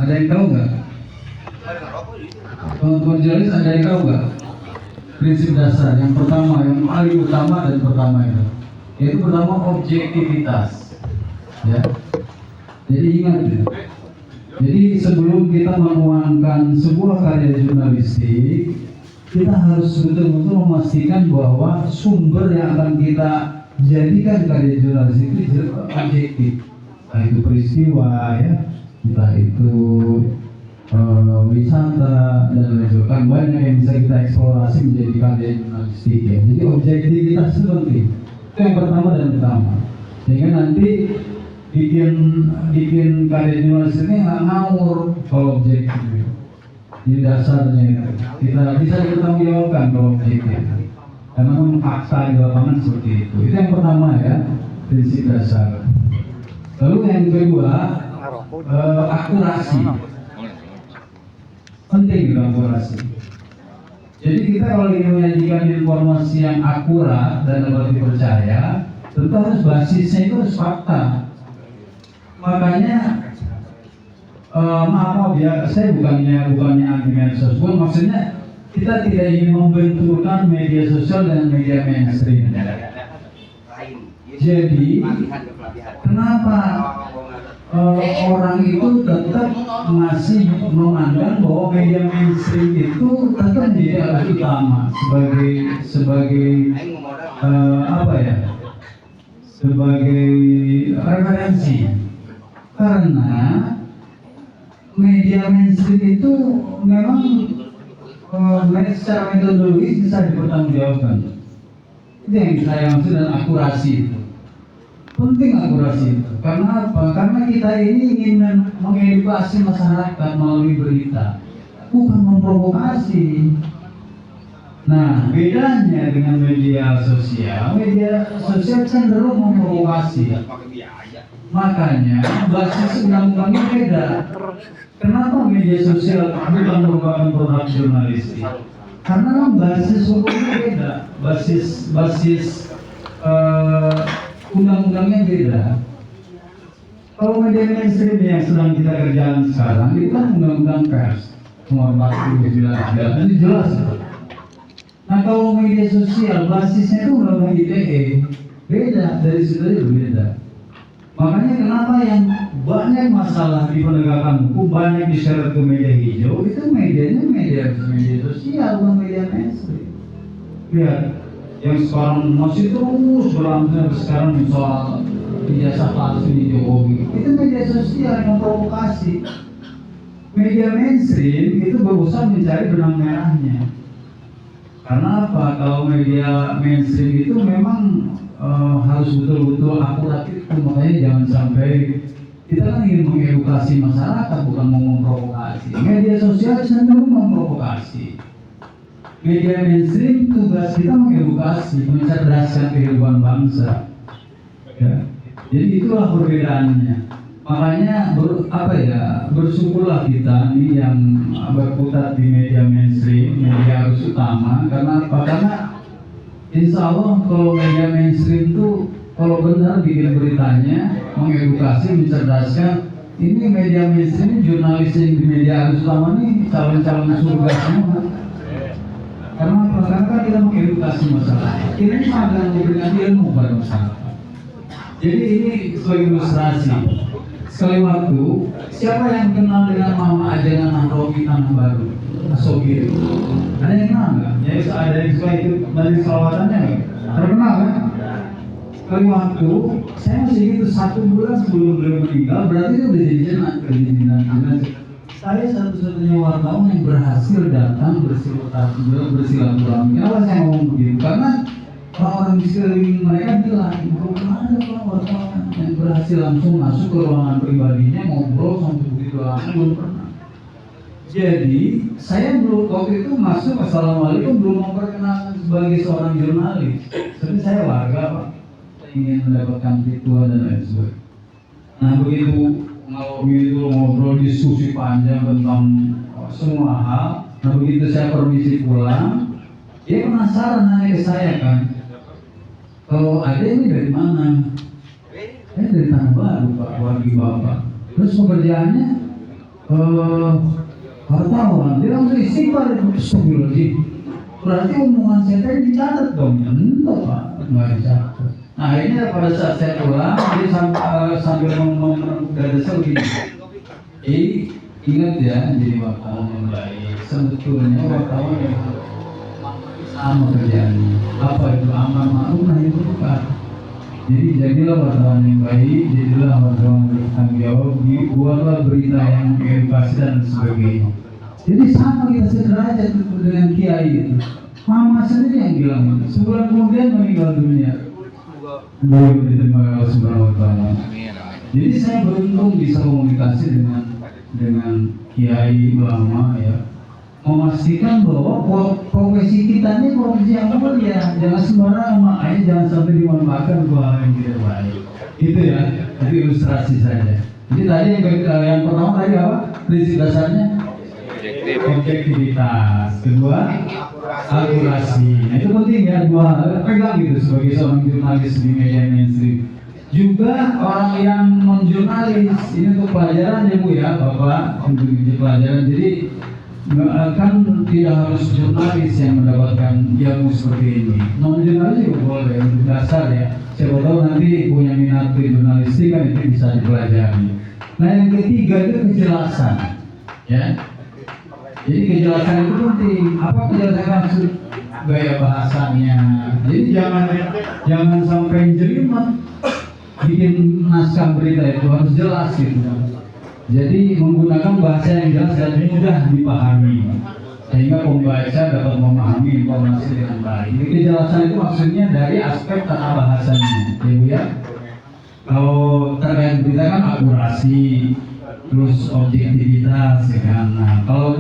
Ada yang tahu nggak? Teman-teman jurnalis ada yang tahu nggak? Prinsip dasar yang pertama, yang paling utama dan pertama itu, yaitu pertama objektivitas. Ya. Jadi ingat ya. Jadi sebelum kita menuangkan sebuah karya jurnalistik, kita harus betul-betul memastikan bahwa sumber yang akan kita jadikan karya jurnalistik itu objektif. Entah itu peristiwa ya, entah itu wisata dan lain sebagainya, banyak yang bisa kita eksplorasi menjadi karya jurnalistik ya. Jadi objektivitas itu penting. Itu yang pertama dan utama. Sehingga nanti bikin karya jurnalistiknya nggak ngawur kalau objektif. Jadi dasarnya itu kita bisa dipertanggungjawabkan kalau objektif. Karena memang fakta di lapangan seperti itu. Itu yang pertama ya, prinsip dasar. Lalu yang kedua, akurasi. Penting akurasi. Jadi kita kalau ingin menyajikan informasi yang akurat dan dapat dipercaya, tentu harus basisnya itu harus fakta. Makanya maaf ya, saya bukannya anti media sosial, maksudnya kita tidak ingin membenturkan media sosial dengan media mainstream. Jadi kenapa orang itu tetap masih memandang bahwa media mainstream itu tetap menjadi alat utama sebagai apa ya, sebagai referensi, karena media mainstream itu memang secara metodologis bisa dipertanggungjawabkan. Itu yang saya maksud dengan akurasi itu. Penting akurasi itu. Karena apa? Karena kita ini ingin mengedukasi masyarakat melalui berita, bukan memprovokasi. Nah, bedanya dengan media sosial cenderung memprovokasi. Makanya basis undang-undangnya beda. Kenapa media sosial bukan merupakan produk jurnalistik? Karena basis hukumnya beda, basis undang-undangnya beda. Kalau media mainstream yang sedang kita kerjakan sekarang itu kan undang-undang pers nomor 49 itu jelas. Nah kalau media sosial basisnya itu undang-undang ITE, beda, dari situ aja berbeda. Makanya kenapa yang banyak masalah di penegakan hukum banyak diseret ke media hijau, itu medianya media sosial, bukan media mainstream. Lihat, yang sekarang masih terus berlangsung sekarang soal ijazah palsu di Jokowi, itu media sosial yang memprovokasi. Media mainstream itu berusaha mencari benang merahnya. Karena apa? Kalau media mainstream itu memang harus betul-betul akurat itu, makanya jangan sampai kita kan ingin mengedukasi masyarakat, bukan mau memprovokasi. Media sosial cenderung memprovokasi. Media mainstream tugas kita mengedukasi, mencerdaskan kehidupan bangsa. Ya. Jadi itulah perbedaannya. Makanya bersyukurlah kita nih yang berkutat di media mainstream, media arus utama. Karena apa? Karena insya Allah kalau media mainstream itu kalau benar bikin beritanya, mengedukasi, mencerdaskan, ini media mainstream, jurnalis yang di media arus utama ini calon-calon surga semua. Karena apa? Karena kita mengedukasi masyarakat. Ini sedang memberikan ilmu pada masyarakat. Jadi ini sebagai ilustrasi. Sekali waktu, siapa yang kenal dengan Mama Ajengan Nahrobi Tanah Baru? Sobir. Ada yang kenal nggak? Ya ada yang suka ikut dari selawatannya nggak? Terkenal kan? Sekali waktu, saya masih gitu 1 bulan sebelum beliau meninggal, berarti itu udah jadi jenazah. Saya satu-satunya wartawan yang berhasil datang bersilaturahmi. Kenapa saya ngomong begitu? Karena orang-orang di sekeliling mereka bilang, belum ada wartawan yang berhasil langsung masuk ke ruangan pribadinya ngobrol sampai begitu lama, belum pernah. Jadi saya belum waktu itu masuk, assalamualaikum, belum memperkenalkan sebagai seorang jurnalis. Tapi saya warga Pak, saya ingin mendapatkan tituan dan lain sebagainya. Nah begitu ngobrol diskusi panjang tentang semua hal. Nah begitu saya permisi pulang, dia penasaran nanya ke saya kan, kalau ada ini dari mana? Saya dari Tanah Baru Pak, wargi Bapak. Terus pekerjaannya wartawan, dia langsung istighfar, astagfirullahaladzim. Berarti omongan saya tadi dicatat dong, enggak Pak, nggak dicatat. Nah akhirnya pada saat saya pulang, dia sambil ngomong dada saya begini, ingat ya, jadi wartawan yang baik, sebetulnya wartawan yang sama kerjaannya, apa itu amar ma'ruf nahi munkar. Jadi jadilah wartawan yang baik, jadilah wartawan yang bertanggung jawab, buatlah berita yang edukasi dan sebagainya. Jadi sama kita sederajat dengan kiai itu. Mama sendiri yang bilang itu. Sebulan kemudian meninggal dunia. Beliau diterima Allah Subhanahu Wa Taala. Jadi saya beruntung bisa komunikasi dengan kiai ulama ya, memastikan bahwa profesi kita ini profesi yang mulia, jangan sembarangan, makanya jangan sampai dimanfaatkan buat hal yang tidak baik. Itu ya, itu ilustrasi saja. Jadi tadi yang pertama tadi apa? Prinsip dasarnya objektivitas, kedua akurasi. Nah itu penting ya, dua hal pegang gitu sebagai seorang jurnalis di media mainstream. Juga orang yang non-jurnalis, ini untuk pelajaran ya Bu ya, Bapak, untuk pelajaran. Jadi kan tidak harus jurnalis yang mendapatkan ilmu seperti ini. Non-jurnalis juga boleh untuk dasar ya. Siapa tahu nanti punya minat ke jurnalistik kan itu bisa dipelajari. Nah yang ketiga itu kejelasan, ya. Jadi kejelasan itu penting. Apa kejelasan maksud? Gaya bahasanya. Jadi jangan sampai jelimet. Bikin naskah berita itu harus jelas gitu. Jadi menggunakan bahasa yang jelas dan mudah dipahami, sehingga pembaca dapat memahami informasi dengan baik. Jadi kejelasan itu maksudnya dari aspek tata bahasanya, ya Bu ya. Kalau terkait berita kan akurasi, terus objektivitas, ya kan. Nah, kalau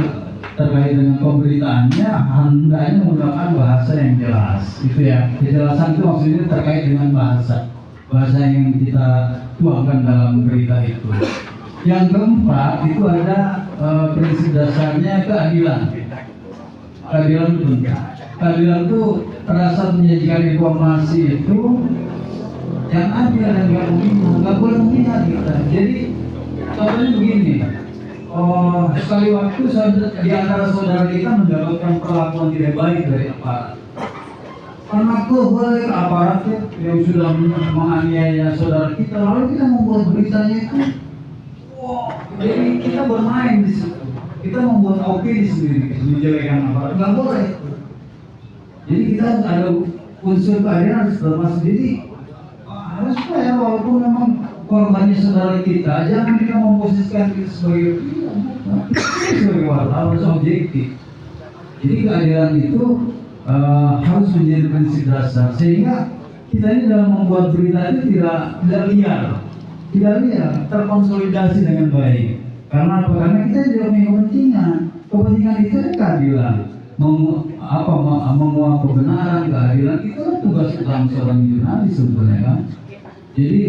terkait dengan pemberitaannya hendaknya menggunakan bahasa yang jelas, itu ya. Kejelasan itu maksudnya terkait dengan bahasa yang kita tuangkan dalam berita itu. Yang keempat itu ada prinsip dasarnya keadilan. Keadilan itu penting. Keadilan itu rasa menyajikan informasi itu yang adil dan nggak boleh memihak kita. Jadi contohnya begini, sekali waktu di antara saudara kita mendapatkan perlakuan tidak baik dari aparat. Karena boleh aparat yang sudah menganiaya saudara kita, lalu kita membuat beritanya itu, jadi kita bermain di situ. Kita membuat opini sendiri, menjelekan aparat, nggak boleh. Jadi kita harus ada unsur keadilan harus termasuk. Jadi harus ya, walaupun memang korbannya saudara kita, jangan kita memposisikan kita sebagai wartawan, harus objektif. Jadi keadilan itu harus menjadi prinsip dasar, sehingga kita ini dalam membuat berita itu tidak liar, terkonsolidasi dengan baik. Karena apa? Karena kita juga punya kepentingan itu adalah keadilan, menguak kebenaran, keadilan itu kan tugas utama seorang jurnalis sebetulnya kan. Jadi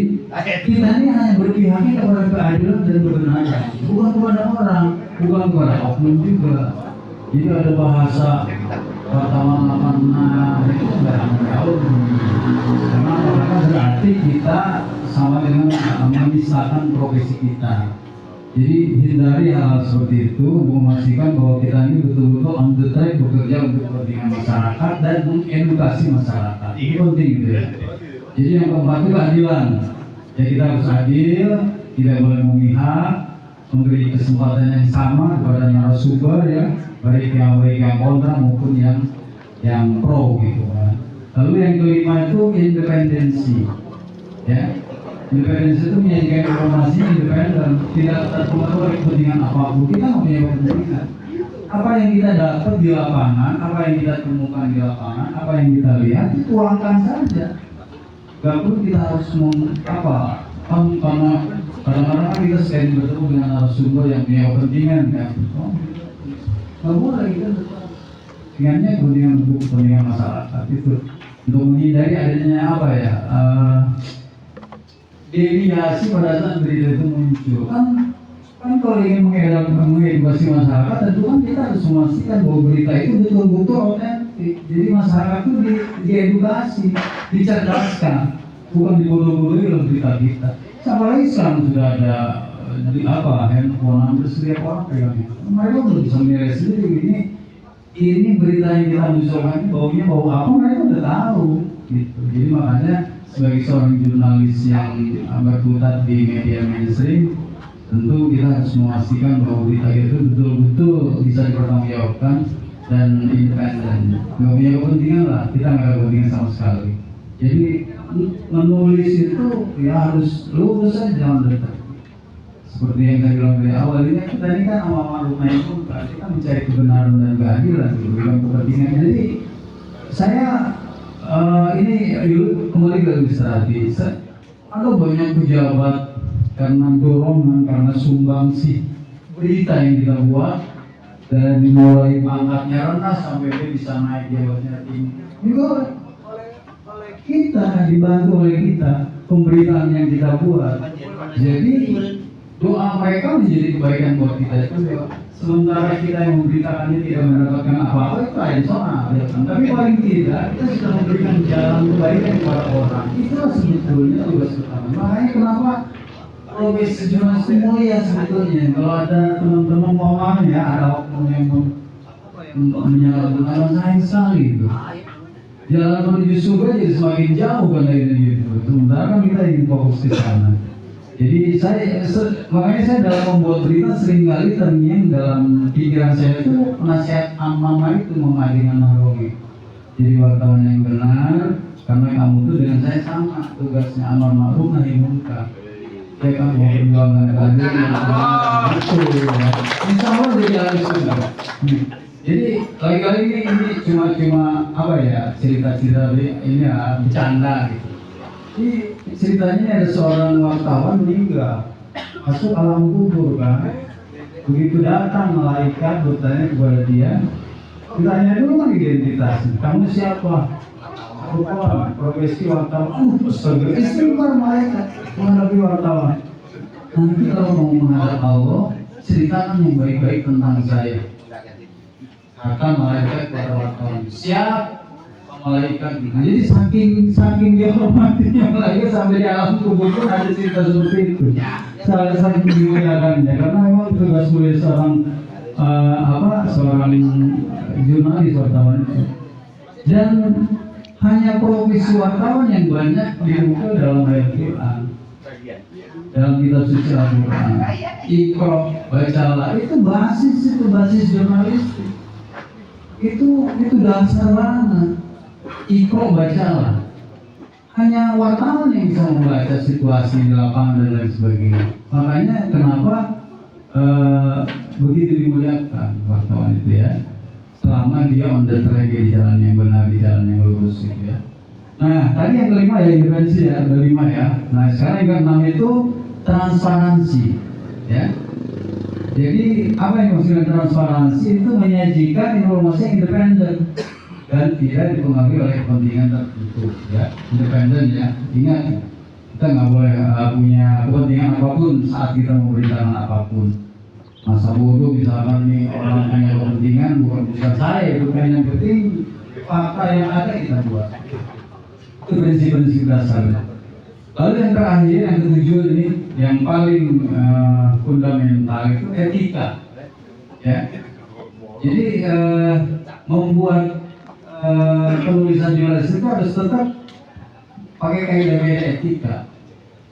kita ini hanya berpihaknya kepada keadilan dan kebenaran, bukan kepada orang, bukan kepada oknum juga. Jadi ada bahasa wartawan itu nggak jauh, karena berarti kita sama dengan memisahkan profesi kita. Jadi hindari hal seperti itu, memastikan bahwa kita ini betul-betul on the track bekerja untuk kepentingan masyarakat dan mengedukasi masyarakat. Ini penting gitu ya. Jadi yang keempat itu keadilan. Ya kita harus adil, tidak boleh memihak, memberi kesempatan yang sama kepada narasumber ya, baik yang kontra maupun yang pro gitu kan. Lalu yang kelima itu independensi, ya. Independensi itu menyajikan informasi independen, tidak terpengaruh oleh kepentingan apapun. Kita mempunyai kepentingan. Apa yang kita dapat di lapangan, apa yang kita temukan di lapangan, apa yang kita lihat, itu tuangkan saja. Gak perlu kita harus karena kadang-kadang kita sering bertemu dengan narasumber yang punya kepentingan kan. Gak boleh kita ingatnya kepentingan masyarakat itu, untuk menghindari adanya apa ya, deviasi pada saat berita itu muncul. Kan kalau ingin mengedukasi masyarakat, tentu kan kita harus memastikan bahwa berita itu betul-betul otentik. Jadi masyarakat itu diedukasi, dicerdaskan, bukan dibodoh-bodohi dalam berita kita. Apalagi sekarang sudah ada di handphone hampir setiap orang pegang. Mereka udah bisa menilai sendiri ini berita yang kita munculkan ini baunya bau apa, mereka udah tahu gitu. Jadi makanya sebagai seorang jurnalis yang berkutat di media mainstream, tentu kita harus memastikan bahwa berita itu betul-betul bisa dipertanggungjawabkan dan independen. Nggak punya kepentingan lah, kita nggak ada kepentingan sama sekali. Jadi menulis itu ya harus lurus saja, jangan dekat. Seperti yang saya bilang dari awal, kita ini kan amal rumah itu kita mencari kebenaran dan keadilan, bukan kepentingan. Jadi saya ini kembali ke ilustrasi. Ada banyak pejabat karena dorongan, karena sumbangsi berita yang kita buat, dan mulai pangkatnya rendah sampai dia bisa naik jabatannya tinggi. Juga oleh kita, dibantu oleh kita pemberitaan yang kita buat. Jadi doa mereka menjadi kebaikan buat kita juga. Sementara kita yang memberitakannya tidak mendapatkan apa-apa, itu lain soal. Ya kan? Tapi paling tidak kita sudah memberikan jalan kebaikan kepada orang. Itulah sebetulnya tugas utama. Makanya kenapa profesi jurnalis itu mulia sebetulnya. Kalau ada teman-teman mohon ya, ada oknum yang menyalahgunakan saya sekali itu. Jalan menuju surga jadi semakin jauh kan dari itu. Sementara kan kita ingin fokus di sana. Jadi makanya saya dalam membuat berita seringkali terngiang dalam pikiran saya itu nasihat mama itu dengan Narowi. Jadi wartawan yang benar, karena kamu tuh dengan saya sama, tugasnya amar ma'ruf nahi munkar. Saya kan mau perjuangan keadilan, betul ya. Insya Allah jadi ahli sunnah. Jadi kali-kali ini cuma apa ya, cerita-cerita ini ya bercanda gitu. Jadi ceritanya ada seorang wartawan meninggal masuk alam kubur kan. Begitu datang malaikat bertanya kepada dia, ditanya dulu kan identitasnya, kamu siapa? Aku profesi wartawan. Istighfar malaikat menghadapi wartawan. Nanti kalau mau menghadap Allah, ceritakan yang baik-baik tentang saya. Kata malaikat kepada wartawan, siap malaikat. Jadi saking dia hormatinya malaikat sampai di alam kubur pun ada cerita seperti itu. Saking dimuliakannya karena memang tugas mulia seorang jurnalis wartawan itu. Dan hanya profesi wartawan yang banyak dibuka dalam ayat Quran. Dalam kitab suci Al-Quran, Iqra, bacalah, itu basis jurnalistik. Itu dasar banget. Iqra, bacalah. Hanya wartawan yang bisa membaca situasi di lapangan dan lain sebagainya. Makanya kenapa begitu dimuliakan wartawan itu ya, selama dia on the track di jalan yang benar, di jalan yang lurus gitu ya. Nah, tadi yang kelima ya intervensi ya, ada 5 ya. Nah, sekarang yang keenam itu transparansi ya. Jadi apa yang maksudnya transparansi? Itu menyajikan informasi yang independen dan tidak dipengaruhi oleh kepentingan tertentu ya. Independen ya, ingat kita nggak boleh punya kepentingan apapun saat kita memberitakan apapun. Masa bodoh misalkan nih orang punya kepentingan, bukan saya, bukan yang penting fakta yang ada kita buat. Itu prinsip-prinsip dasar. Lalu yang terakhir, yang ketujuh ini, yang paling fundamental itu etika, ya. Jadi membuat penulisan jurnalis itu harus tetap pakai kaidah etika.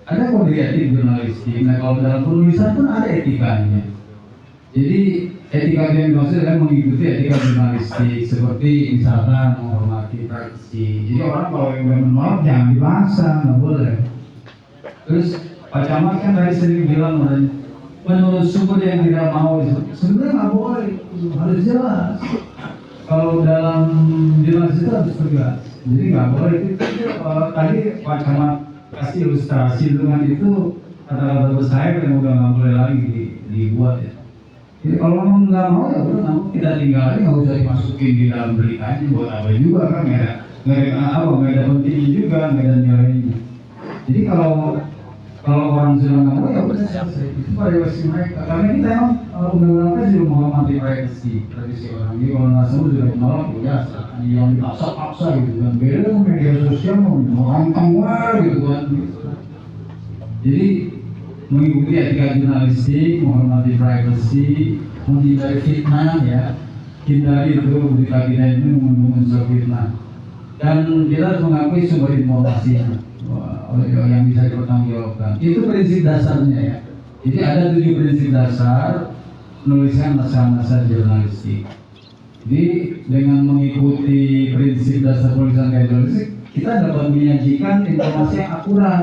Ada kode etik jurnalistik. Nah, kalau dalam penulisan pun ada etikanya. Jadi etika yang dimaksud adalah mengikuti etika jurnalistik, seperti misalkan menghormati praksi. Jadi orang kalau yang menolak jangan dipaksa, nggak boleh. Terus Pak Camat kan tadi sering bilang menurut sumber yang tidak mau, sebenarnya nggak boleh, harus jelas. Kalau dalam jurnalistik itu harus tegas. Jadi nggak boleh itu. Tadi Pak Camat kasih ilustrasi dengan itu kata-kata besar yang udah nggak boleh lagi dibuat ya. Jadi kalau memang nggak mau ya udah, kita tinggal aja, nggak usah dimasukin di dalam beritanya. Buat apa juga kan, nggak ada pentingnya juga, nggak ada nilainya. Jadi kalau orang sudah nggak mau ya udah selesai. Itu privasi mereka. Karena kita emang undang-undang juga menghormati privasi orang. Jadi kalau nggak semua sudah menolak ya yang dipaksa-paksa gitu kan. Beda dengan media sosial mau merancang gitu kan. Jadi mengikuti etika jurnalistik, menghormati privacy, menghindari fitnah ya, hindari itu berita kita itu mengandung unsur fitnah. Dan kita harus mengakui sumber informasinya yang bisa dipertanggungjawabkan. Itu prinsip dasarnya ya. Jadi ada 7 prinsip dasar penulisan naskah-naskah jurnalistik. Jadi dengan mengikuti prinsip dasar penulisan jurnalistik, kita dapat menyajikan informasi yang akurat,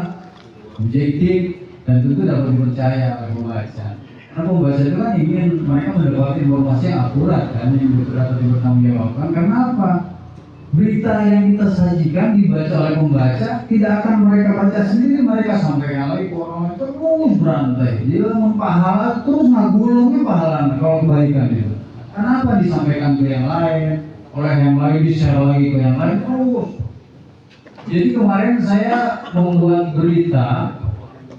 objektif, dan tentu dapat dipercaya oleh pembaca. Karena pembaca itu kan ingin mereka mendapat informasi yang akurat kan, yang dapat dipertanggungjawabkan. Karena apa? Berita yang kita sajikan dibaca oleh pembaca tidak akan mereka baca sendiri, mereka sampaikan lagi ke orang terus berantai. Jadi pahala terus ngagulungnya pahala kalau kebaikan itu. Kenapa disampaikan ke yang lain, oleh yang lain di-share lagi ke yang lain terus. Jadi kemarin saya membuat berita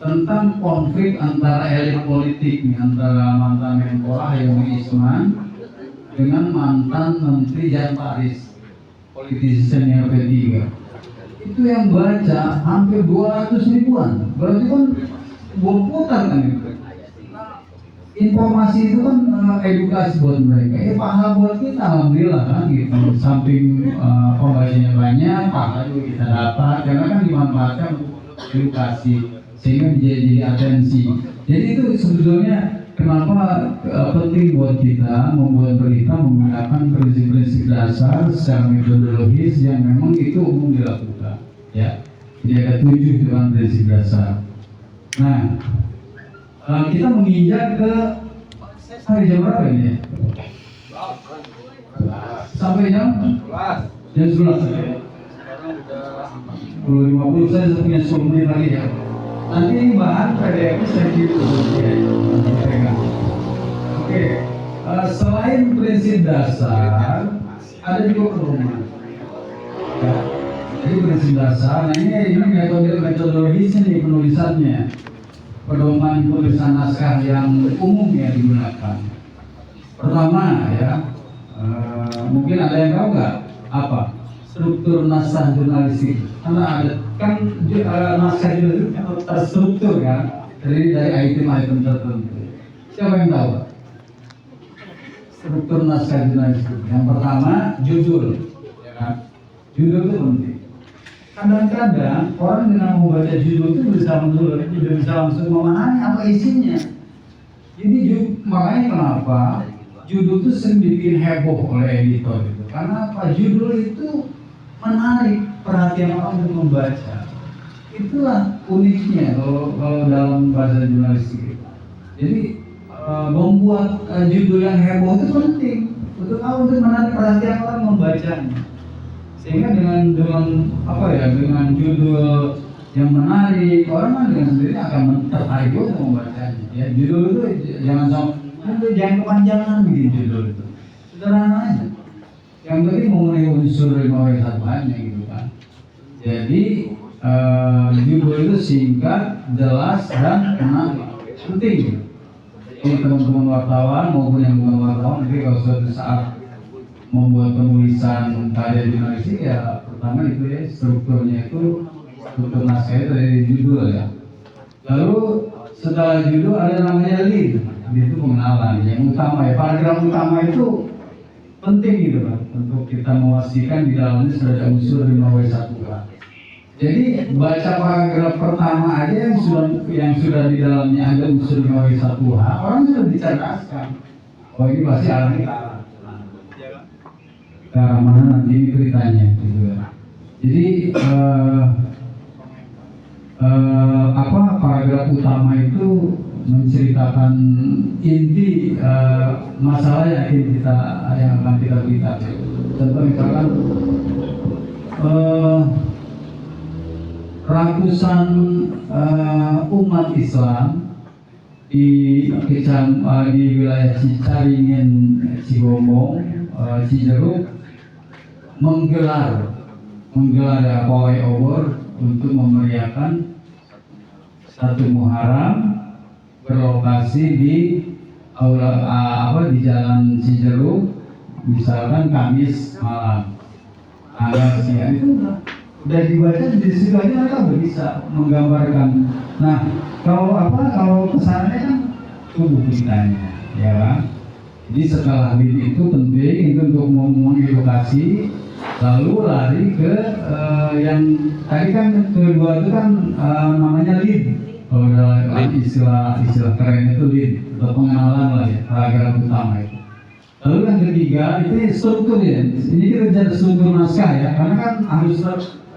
tentang konflik antara elit politik nih, antara mantan Menpora Hayoni Isman dengan mantan Menteri Jan Faridz, politisi senior P3. Itu yang baca hampir 200 ribuan. Berarti kan putar kan itu. Informasi itu kan edukasi buat mereka. Pahala buat kita alhamdulillah kan gitu. Samping pembacanya banyak, pahala juga kita dapat karena kan dimanfaatkan untuk edukasi sehingga jadi atensi. Jadi itu sebetulnya kenapa penting buat kita membuat berita menggunakan prinsip-prinsip dasar secara metodologis yang memang itu umum dilakukan ya. Jadi ada 7 dengan prinsip dasar. Nah, kita menginjak ke sampai jam berapa ini? Sampai jam 11 ya. 10.50 saya punya 10 menit lagi ya. Nanti ini bahan PDF saya gitu ya. Oke, selain prinsip dasar ada juga pedoman. Ya. Jadi prinsip dasar, nah ini metodologisnya nih penulisannya. Pedoman penulisan naskah yang umum yang digunakan. Pertama ya, mungkin ada yang tahu nggak apa struktur naskah jurnalistik? Karena ada kan naskah jurnalistik terstruktur kan, terdiri dari item-item tertentu. Siapa yang tahu? Struktur naskah jurnalistik. Yang pertama judul, ya kan? Judul itu penting. Kadang-kadang orang dengan membaca judul itu bisa langsung memahami apa isinya. Jadi makanya kenapa judul itu sering dibikin heboh oleh editor itu. Karena apa? Judul itu menarik perhatian orang untuk membaca. Itulah uniknya kalau dalam bahasa jurnalistik. Jadi membuat judul yang heboh itu penting untuk menarik perhatian orang membacanya. Sehingga dengan apa ya, dengan judul yang menarik, orang kan dengan sendiri akan tertarik untuk membacanya. Ya, judul itu jangan kepanjangan bikin judul itu. Sederhana aja. Yang penting memenuhi unsur 5W1-nya gitu kan. Jadi judul itu singkat, jelas dan menarik. Penting. Jadi teman-teman wartawan maupun yang bukan wartawan, jadi kalau suatu saat membuat penulisan karya jurnalistik ya pertama itu ya strukturnya itu struktur naskah dari judul ya. Lalu setelah judul ada namanya lead, itu pengenalan yang utama ya. Paragraf utama itu penting gitu kan untuk kita memastikan di dalamnya sudah ada unsur 5W1H. Jadi baca paragraf pertama aja yang sudah di dalamnya ada unsur 5W1H, orang sudah dicerdaskan. Oh ini pasti arahnya ke arah mana nanti ini beritanya gitu ya. Jadi paragraf utama itu menceritakan inti masalah yang akan kita berita. Contoh misalkan ratusan umat Islam di wilayah Cicaringin, Cigombong, Cijeruk menggelar pawai obor untuk memeriahkan 1 Muharram berlokasi di di Jalan Cijeruk, misalkan Kamis malam. Tanggal siang itu udah dibaca di situ aja mereka udah bisa menggambarkan. Nah, kalau kesannya kan tubuh beritanya, ya kan? Jadi setelah lead itu penting itu untuk mengedukasi, lalu lari ke yang tadi kan kedua itu kan namanya lead. Kalau dalam istilah keren itu lead atau pengenalan lah ya, paragraf utama itu. Lalu yang ketiga itu struktur ya. Ini kita bicara struktur naskah ya, karena kan harus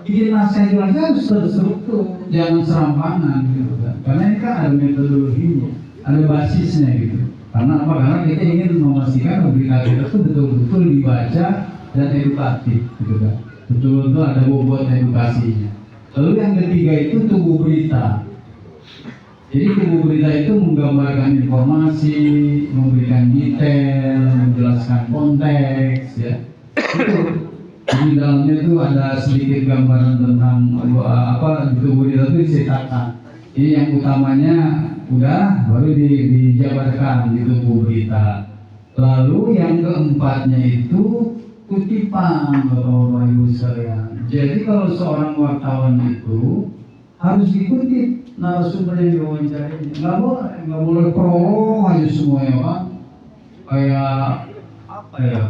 bikin naskah itu harus terstruktur, jangan serampangan gitu kan. Karena ini kan ada metodologinya, ada basisnya gitu. Karena apa? Karena kita ingin memastikan berita kita itu betul-betul dibaca dan edukatif gitu kan. Betul-betul ada bobot edukasinya. Lalu yang ketiga itu tubuh berita. Jadi tubuh berita itu menggambarkan informasi, memberikan detail, menjelaskan konteks, ya. Itu di dalamnya itu ada sedikit gambaran tentang di tubuh berita itu diceritakan. Ini yang utamanya udah baru dijabarkan di tubuh berita. Lalu yang keempatnya itu kutipan, Bapak Ibu sekalian. Jadi kalau seorang wartawan itu harus dikutip narasumber yang diwawancari. Nggak boleh prolog aja semuanya, Pak.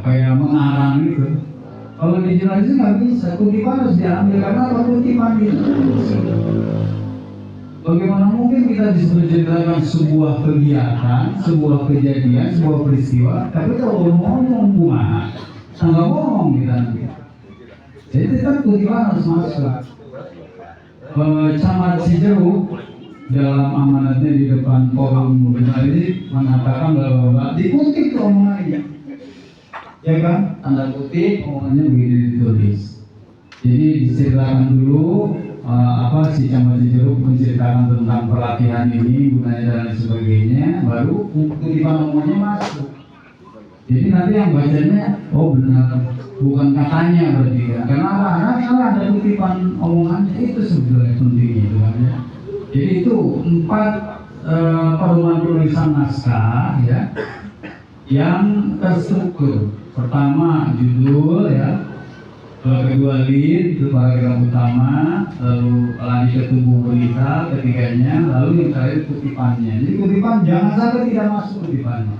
Kayak mengarang gitu. Kalau di jurnalistik nggak bisa, kutipan harus diambil karena apa? Kutipan itu. Bagaimana mungkin kita bisa menceritakan sebuah kegiatan, sebuah kejadian, sebuah peristiwa, tapi kalau ngomong kumaha, nggak bohong kita nanti. Jadi tetap kutipan harus masuk. Camat Cijeruk dalam amanatnya di depan forum jurnalis mengatakan bahwa dikutip omongannya, ya kan? Tanda kutip omongannya begitu ditulis. Jadi diceritakan dulu si Camat Cijeruk menceritakan tentang pelatihan ini, gunanya dan lain sebagainya, baru kutipan omongannya masuk. Jadi nanti yang bacanya, oh benar, bukan katanya berarti ya. Karena ada kutipan omongannya, itu sebetulnya penting itu kan ya. Jadi itu 4 perubahan tulisan naskah ya yang terstruktur. Pertama judul ya, kedua lead itu paragraf utama, lalu lari ke tubuh berita, ketiganya, lalu yang terakhir kutipannya. Jadi kutipan jangan sampai tidak masuk kutipannya.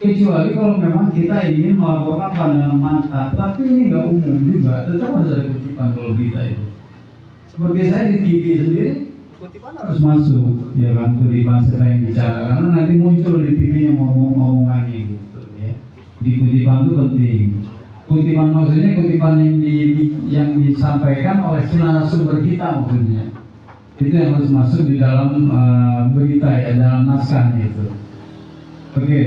Kecuali kalau memang kita ingin melaporkan pandangan mata, tapi ini nggak umum juga, tetap harus ada kutipan kalau berita itu. Seperti saya di TV sendiri, kutipan harus masuk, ya kan, kutipan setelah yang bicara, karena nanti muncul di TV yang ngomong-ngomongannya gitu, ya. Di kutipan itu penting. Kutipan maksudnya kutipan yang disampaikan oleh narasumber kita maksudnya. Itu yang harus masuk di dalam berita ya, dalam naskahnya itu. Oke.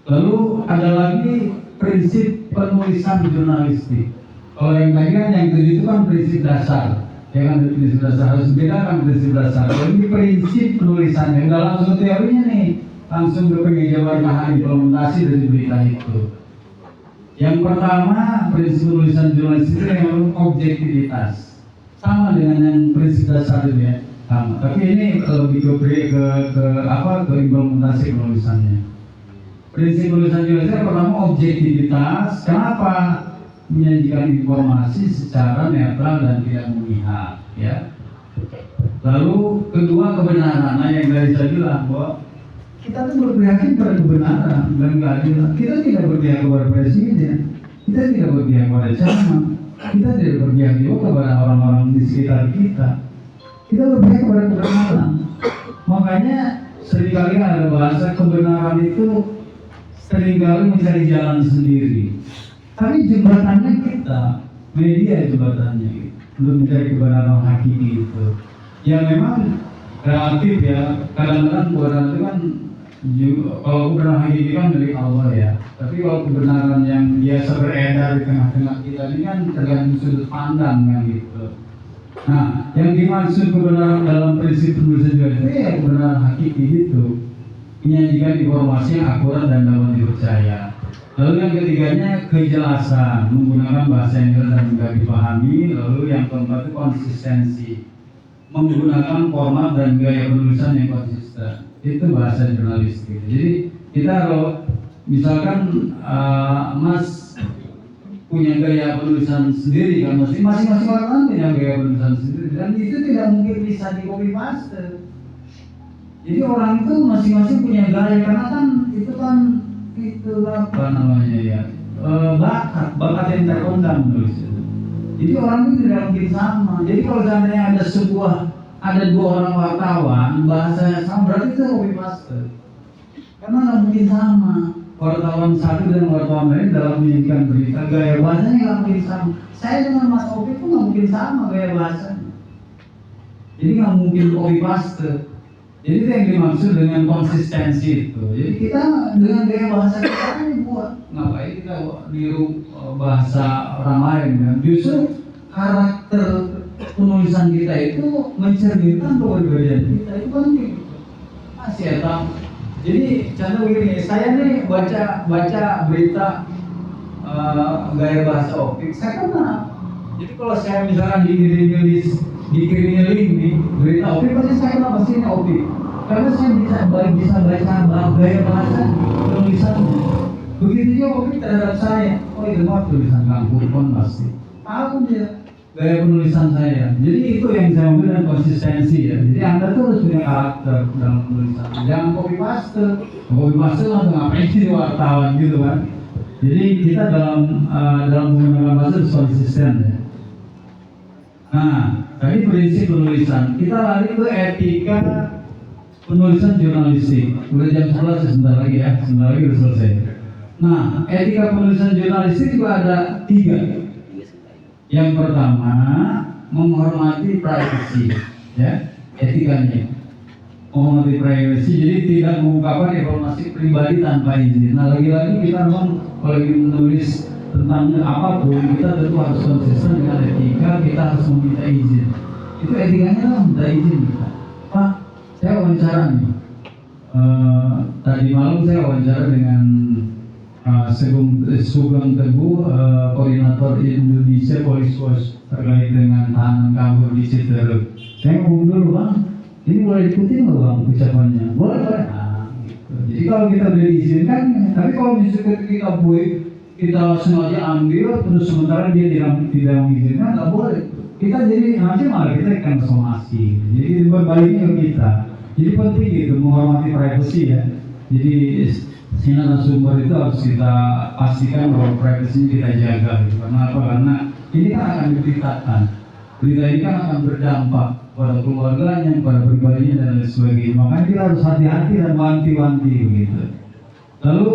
Lalu ada lagi prinsip penulisan jurnalistik. Kalau yang tadi kan yang tadi itu kan prinsip dasar, ya kan, prinsip dasar harus bedakan prinsip dasar. Ini prinsip penulisannya, nggak langsung teorinya nih, langsung ke pengejawaban implementasi dari berita itu. Yang pertama prinsip penulisan jurnalistik itu yang objektivitas, sama dengan yang prinsip dasar itu ya. Sama. Tapi ini lebih ke implementasi penulisannya. Prinsip penulisan jurnalistik pertama objektivitas. Kenapa? Menyajikan informasi secara netral dan tidak memihak, ya. Lalu kedua kebenaran. Nah yang tadi saya bilang bahwa kita tuh berpihak pada kebenaran dan keadilan. Kita tidak berpihak kepada presiden, kita tidak berpihak kepada camat, kita tidak berpihak juga kepada orang-orang di sekitar kita. Kita berpihak kepada kebenaran. Makanya seringkali ada bahasa kebenaran itu seringkali mencari jalan sendiri. Tapi jembatannya kita, media jembatannya gitu, untuk mencari kebenaran hakiki itu. Ya memang relatif ya. Kadang-kadang kebenaran itu kan, kalau kebenaran hakiki kan dari Allah ya. Tapi kalau kebenaran yang biasa beredar di tengah-tengah kita ini kan tergantung sudut pandang kan gitu. Nah, yang dimaksud kebenaran dalam prinsip penulisan jurnalistik itu ya kebenaran hakiki itu, menyajikan informasi yang akurat dan dapat dipercaya. Lalu yang ketiganya kejelasan, menggunakan bahasa yang jelas dan mudah dipahami. Lalu yang keempat itu konsistensi, menggunakan format dan gaya penulisan yang konsisten. Itu bahasa jurnalistik. Jadi kita kalau misalkan Mas punya gaya penulisan sendiri kan, masing-masing wartawan punya gaya penulisan sendiri dan itu tidak mungkin bisa di copy paste. Jadi orang itu masing-masing punya gaya karena kan itu apa namanya ya, bakat yang terpendam nulis itu. Jadi orang itu tidak mungkin sama. Jadi kalau seandainya ada dua orang wartawan bahasanya sama, berarti itu copy paste. Karena nggak mungkin sama. Wartawan satu dan wartawan lain dalam menyajikan berita, gaya bahasanya nggak mungkin sama. Saya dengan Mas Opi pun nggak mungkin sama gaya bahasanya. Jadi nggak mungkin copy paste. Jadi itu yang dimaksud dengan konsistensi itu. Jadi kita dengan gaya bahasa kita ini buat ngapain kita niru bahasa orang lain kan? Justru karakter penulisan kita itu mencerminkan kepribadian kita, itu penting. Masih ya tahu. Jadi contoh begini, saya nih baca berita gaya bahasa Opik, saya kenal. Jadi kalau saya misalkan dikirimin nih berita Opik, pasti saya kenal pasti ini Opik. Karena saya bisa baca gaya bahasa tulisannya. Begitu juga Opik terhadap saya. Oh itu mah tulisan Kang Purpon pasti. Tahu dia gaya penulisan saya. Jadi itu yang saya mau bilang konsistensi ya. Jadi Anda tuh harus punya karakter dalam penulisan. Jangan copy paste. Copy paste langsung ngapain sih wartawan gitu kan. Jadi kita dalam menggunakan bahasa harus konsisten ya. Nah, tadi prinsip penulisan. Kita lari ke etika penulisan jurnalistik. Udah jam 11 sebentar lagi ya. Sebentar lagi udah selesai. Nah, etika penulisan jurnalistik juga ada 3. Yang pertama, menghormati privasi, ya, etikanya. Menghormati privasi, jadi tidak mengungkapkan informasi pribadi tanpa izin. Nah, lagi-lagi kita memang kalau ingin menulis tentang apapun, kita tentu harus konsisten dengan etika, kita harus meminta izin. Itu etikanya lah, minta izin kita. Pak, saya wawancara nih. Tadi malam saya wawancara dengan Sugeng Teguh, koordinator Indonesia Police Force terkait dengan tahanan kabur di Citeureup. Saya ngomong dulu bang, ini boleh ikutin nggak bang ucapannya? Boleh. Nah, gitu. Jadi kalau kita udah diizinkan, tapi kalau misalnya kita kita sengaja ambil terus sementara dia tidak mengizinkan, nggak boleh. Kita jadi nanti malah kita akan somasi. Jadi berbaliknya ke kita. Jadi penting gitu menghormati privasi ya. Jadi narasumber itu harus kita pastikan bahwa privasi kita jaga gitu. Karena apa? Karena ini kan akan diberitakan. Berita ini kan akan berdampak pada keluarganya, pada pribadinya dan lain sebagainya. Makanya kita harus hati-hati dan wanti-wanti begitu. Lalu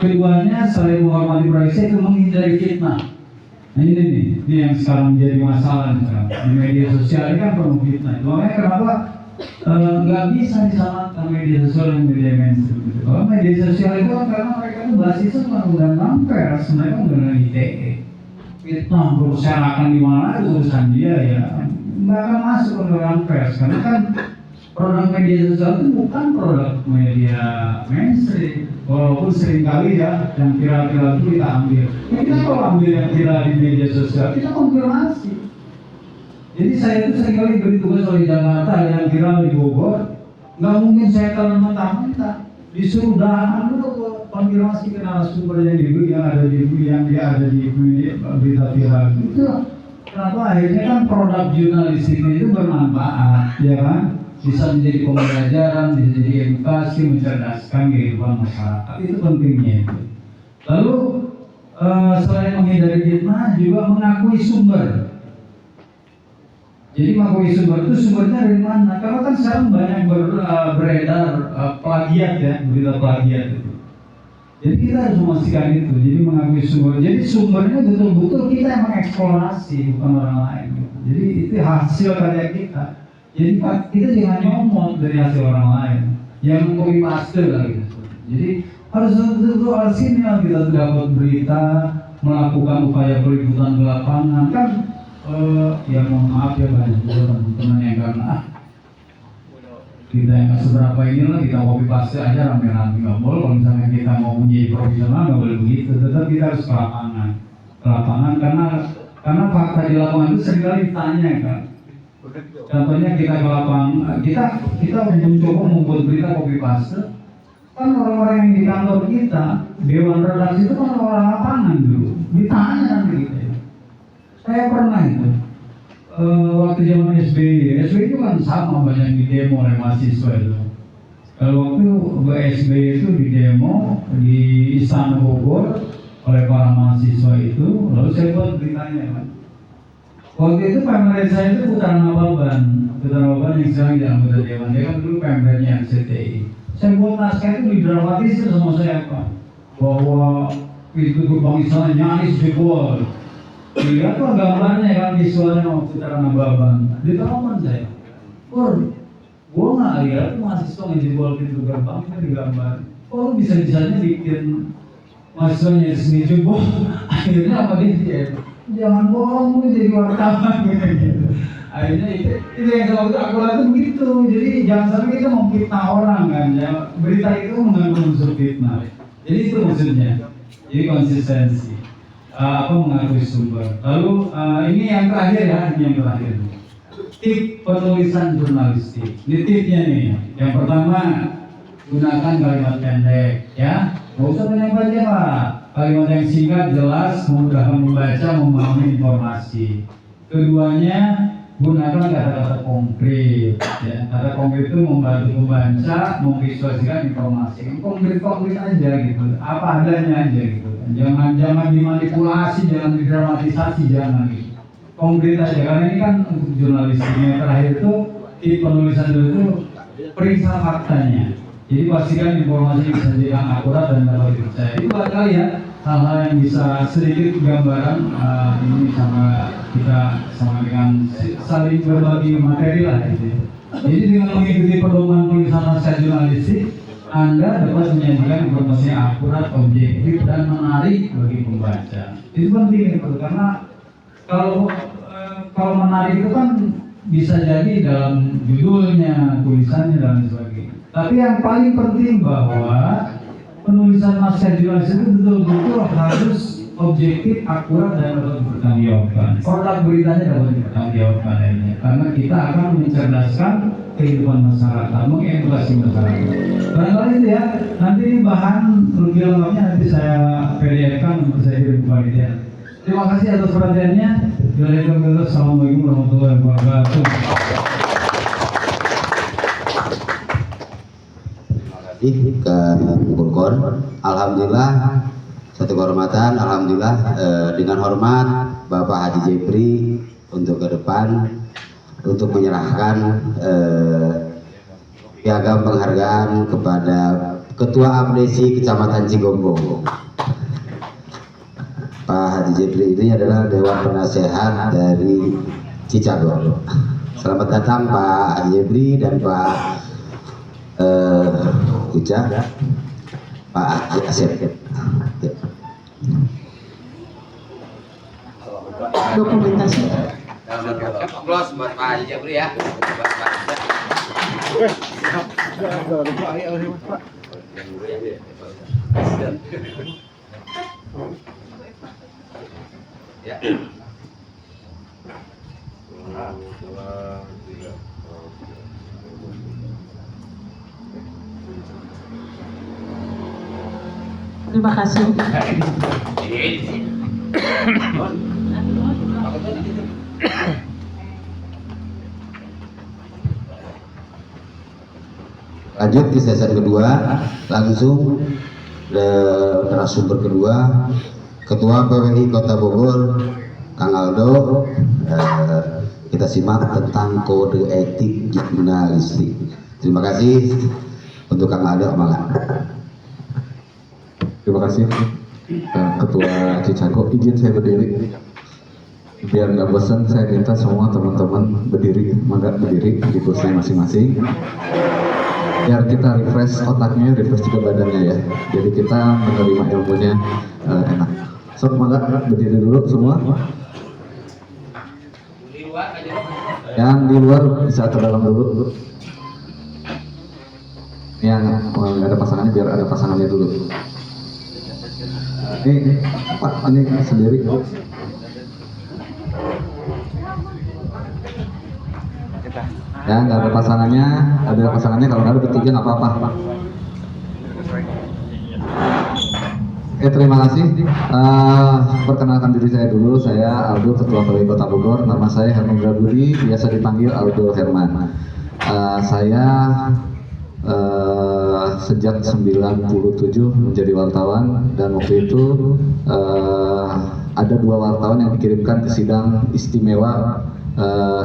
keduanya selain menghormati privasi itu menghindari fitnah. Nah ini yang sekarang menjadi masalah sekarang. Di media sosial ini kan penuh fitnah. Makanya kenapa nggak bisa disamakan media sosial dan media mainstream. Kalau media sosial itu kan karena mereka itu basisnya cuma undang-undang pers, mereka undang-undang ITE. Fitnah berserakan di mana itu urusan dia ya. Nggak akan masuk undang-undang pers karena kan produk media sosial itu bukan produk media mainstream. Walaupun seringkali ya yang viral-viral itu kita ambil. Kita kalau ambil yang viral di media sosial kita konfirmasi. Jadi saya itu seringkali beri tugas oleh Jakarta yang viral di Bogor, nggak mungkin saya telan mentah-mentah. Disuruh dahan dulu konfirmasi ke narasumber yang ada di berita viral itu. Kenapa akhirnya kan produk jurnalistik itu bermanfaat, ya kan? Bisa menjadi pembelajaran, bisa jadi edukasi, mencerdaskan kehidupan masyarakat. Itu pentingnya itu. Lalu selain menghindari fitnah juga mengakui sumber. Jadi mengakui sumber itu sumbernya dari mana? Karena kan sekarang banyak beredar plagiat ya, berita plagiat itu. Jadi kita harus memastikan itu. Jadi mengakui sumber. Jadi sumbernya betul-betul kita yang mengeksplorasi, bukan orang lain. Gitu. Jadi itu hasil karya kita. Jadi kita jangan nyomot dari hasil orang lain. Yang copy paste lah gitu. Jadi harus betul-betul orisinal kita dapat berita, melakukan upaya peliputan ke lapangan kan. Ya mohon maaf ya banyak juga teman-teman yang karena kita yang seberapa inilah kita copy paste aja rame-rame nggak boleh. Kalau misalnya kita mau menjadi profesional nggak boleh begitu. Tetap kita harus ke lapangan karena fakta di lapangan itu seringkali ditanya kan. Contohnya kita ke lapangan, kita mencoba membuat berita copy paste. Kan orang-orang yang di kantor kita, dewan redaksi itu kan orang lapangan dulu. ditanya nanti gitu ya. Saya pernah itu waktu zaman SBY itu kan sama banyak di demo oleh mahasiswa itu. Kalau waktu SBY itu di demo di Istana Bogor oleh para mahasiswa itu, lalu saya buat beritanya kan. Waktu itu pemret saya itu Putra Nababan yang sekarang jadi anggota dewan. Dia kan dulu pemretnya RCTI. Saya buat naskah itu didramatisir sama saya Pak, bahwa itu gerbang istana nyaris jebol. Lihat tuh gambarnya kan visualnya waktu Putra Nababan. Ditolongan saya. Gua nggak lihat mahasiswa ngejebol pintu gerbang itu digambar. Lu bisa-bisanya bikin mahasiswanya sendiri jebol. Akhirnya apa dia? Jangan bohong, lu jadi wartawan gitu. Akhirnya itu yang kalau aku lihat begitu. Jadi jangan sampai kita memfitnah orang kan. Ya, berita itu mengandung unsur fitnah. Jadi itu maksudnya. Jadi konsistensi. Mengakui sumber. Lalu ini yang terakhir ya, tip penulisan jurnalistik. Ini tipnya nih. Yang pertama, gunakan kalimat pendek, ya. Nggak usah banyak-banyak lah. Kalimat yang singkat, jelas, mudah membaca, memahami informasi. Keduanya, gunakan kata-kata konkret. Ya. Kata konkret itu membantu membaca, memvisualisasikan informasi. Konkret aja gitu. Apa adanya aja gitu. Jangan dimanipulasi, jangan didramatisasi, jangan gitu. Konkret aja, karena ini kan untuk jurnalistiknya. Terakhir itu di penulisan itu periksa faktanya. Jadi pastikan informasi bisa jadi akurat dan dapat dipercaya. Itu kali ya hal-hal yang bisa sedikit gambaran ini sama kita sama dengan saling berbagi materi lah gitu. Jadi dengan mengikuti pedoman tulisan naskah jurnalistik, Anda dapat menyajikan informasi yang akurat, objektif dan menarik bagi pembaca. Itu penting itu karena kalau menarik itu kan bisa jadi dalam judulnya, tulisannya dan sebagainya. Tapi yang paling penting bahwa penulisan naskah jurnalistik itu betul-betul harus objektif, akurat dan dapat dipertanggungjawabkan. Produk beritanya dapat dipertanggungjawabkan lainnya. Karena kita akan mencerdaskan kehidupan masyarakat, mengedukasi masyarakat. Barangkali itu ya. Nanti bahan lebih lengkapnya nanti saya PDF-kan untuk saya kirim ke panitia. Terima kasih atas perhatiannya. Assalamualaikum warahmatullahi wabarakatuh. Ke Bogor. Alhamdulillah, satu kehormatan. Alhamdulillah dengan hormat Bapak Hadi Jepri untuk ke depan untuk menyerahkan piagam penghargaan kepada Ketua Abdesi Kecamatan Cigombong. Pak Hadi Jepri ini adalah Dewan Penasehat dari Cicago. Selamat datang Pak Hadi Jepri dan Pak Uca, Pak Asep. Dokumentasi. Close buat Pak Haji Jepri ya. Ya. Terima kasih. Lanjut di sesi kedua, langsung narasumber kedua, Ketua PWI Kota Bogor, Kang Aldo. Kita simak tentang kode etik jurnalistik. Terima kasih untuk Kang Aldo. Terima kasih Ketua Cicago. Izin saya berdiri biar nggak bosan. Saya minta semua teman-teman berdiri, mangga berdiri di kursi masing-masing biar kita refresh otaknya, refresh juga badannya ya, jadi kita menerima ilmunya enak. So mangga berdiri dulu semua. Yang di luar bisa ke dalam dulu. Yang nggak ada pasangannya biar ada pasangannya dulu. Ini Pak, ini sendiri. Ya, nggak ada pasangannya. Ada pasangannya, kalau nggak ada bertiga nggak apa-apa. Oke, terima kasih. Perkenalkan diri saya dulu. Saya Aldo, Ketua KPI Kota Bogor. Nama saya Herman Budi, biasa dipanggil Aldo Herman. Saya sejak 97 menjadi wartawan, dan waktu itu ada 2 wartawan yang dikirimkan ke sidang istimewa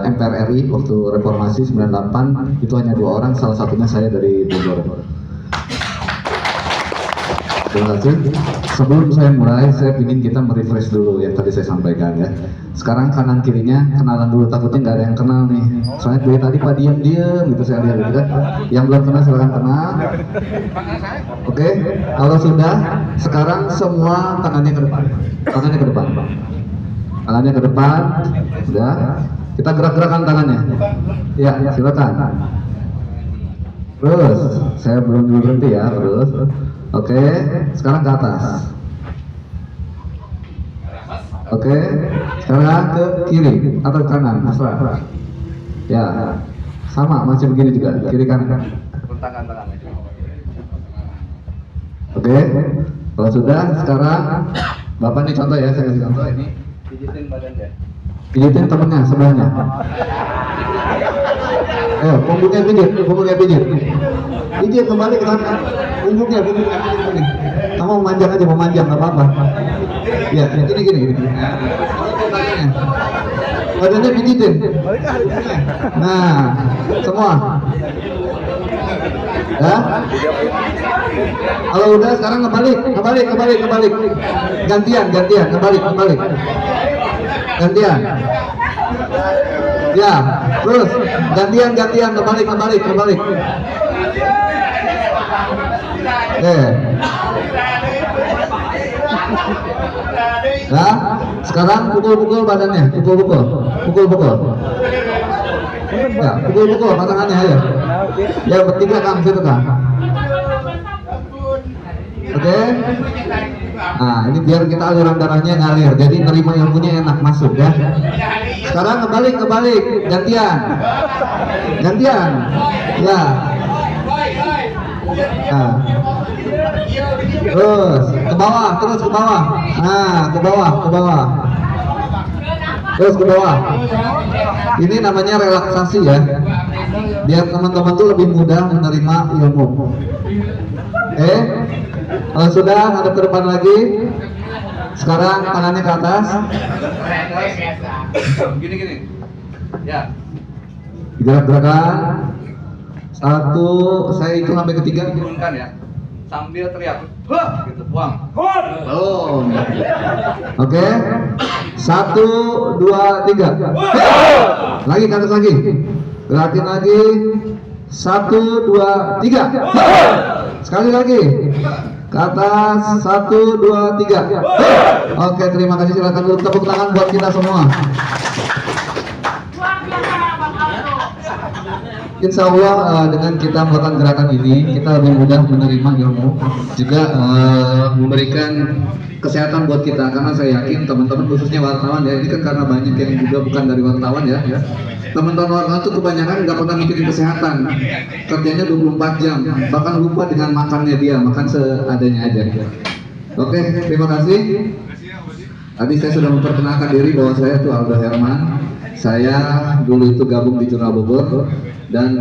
MPR RI waktu reformasi 98. Itu hanya 2 orang, salah satunya saya dari Bogor. Terima kasih. Sebelum saya mulai, saya ingin kita merefresh dulu yang tadi saya sampaikan ya. Sekarang kanan kirinya kenalan dulu, takutnya nggak ada yang kenal nih. Soalnya dari tadi Pak diem gitu saya lihat gitu kan. Yang belum kenal silakan kenal. Oke, kalau sudah, sekarang semua tangannya ke depan. Tangannya ke depan. Tangannya ke depan. Sudah. Kita gerak-gerakan tangannya. Ya, silakan. Terus, saya belum berhenti ya, terus. Oke, sekarang ke atas. Oke, sekarang ke kiri atau ke kanan, terserah. Ya, sama, masih begini juga, kiri kanan. Oke, kalau sudah, sekarang Bapak ini contoh ya, saya kasih contoh ini. Pijitin badannya. Pijitin temennya, sebelahnya. Punggungnya pijit. Pijit kembali ke sana. Punggungnya pijit. Kamu memanjang aja, nggak apa-apa. Ya, gini. Badannya pijitin. Nah, semua. Ya. Kalau udah, sekarang kembali. Gantian, kembali. Gantian. Ya, terus gantian, kembali. Ya, sekarang pukul badannya, pukul. Ya, pukul pasangannya ayo. Ya, bertiga Kang, situ Kang. Oke. Nah, ini biar kita aliran darahnya ngalir, jadi nerima ilmunya enak masuk ya. Sekarang kembali, gantian. Ya. Nah. Terus ke bawah. Nah, ke bawah. Terus ke bawah. Ini namanya relaksasi ya. Biar teman-teman tuh lebih mudah menerima ilmu. Oke. Kalau sudah, hadap ke depan lagi. Sekarang tangannya ke atas. Gini. Ya. Gerak-gerakan. 1, saya hitung sampai ketiga, turunkan ya. Sambil teriak, gitu, buang. Oh. Oke. 1, 2, 3. Lagi ke atas lagi. Gerakin lagi. 1, 2, 3. Sekali lagi. Ke atas. 1, 2, 3. Oke, terima kasih. Silakan dulu tepuk tangan buat kita semua. Insya Allah dengan kita melakukan gerakan ini, kita lebih mudah menerima ilmu, juga memberikan kesehatan buat kita. Karena saya yakin teman-teman, khususnya wartawan ya, ini kan karena banyak yang juga bukan dari wartawan ya. Teman-teman wartawan itu kebanyakan nggak pernah mikirin kesehatan, kerjanya 24 jam, bahkan lupa dengan makannya dia, makan seadanya aja. Oke, terima kasih. Tadi saya sudah memperkenalkan diri bahwa saya itu Aldo Herman. Saya dulu itu gabung di Jurnal Bogor, dan